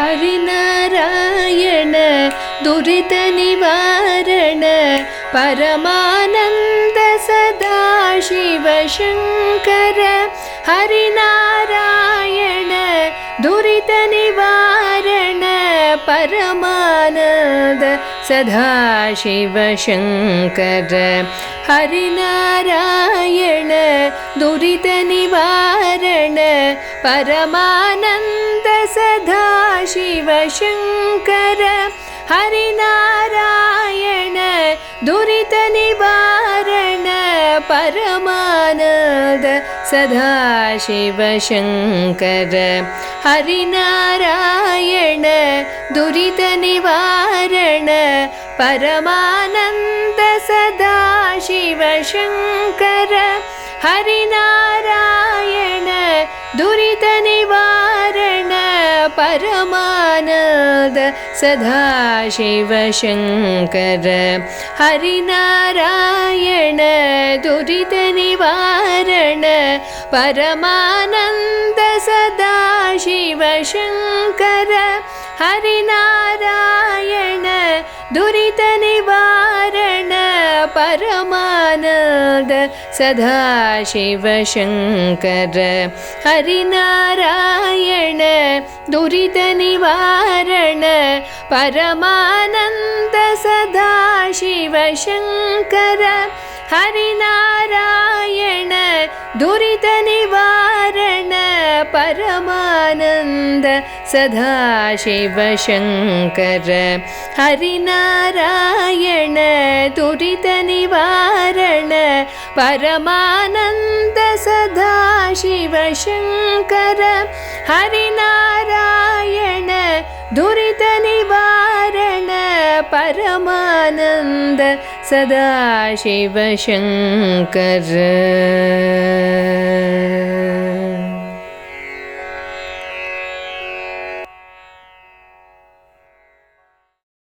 हरिनारायण दुरित निवारण परमानंद सदाशिव शंकर हरिनारायण दुरित निवारण परमानंद सदाशिव शंकर हरिनारायण दुरित निवारण परमानंद सदाशिव शंकर हरिनारायण दुरित निवारण परमानंद सदाशिव शंकर हरिनारायण दुरित निवारण परमानंद सदाशिव शंकर हरिनारायण दुरित निवारण परमानंद सदाशिव शंकर हरिनारायण दुरित निवारण परमानंद सदाशिव शंकर हरिनारायण दुरित निवारण परमानंद सदाशिव शंकर हरिनारायण दुरित निवारण परमानंद सदाशिव शंकर हरिनारायण दुरित निवारण परमानंद सदाशिव शंकर हरिनारायण दुरित निवारण परमानंद सदाशिव शंकर हरिनारायण दुरित निवारण परमानंद सदाशिव शंकर।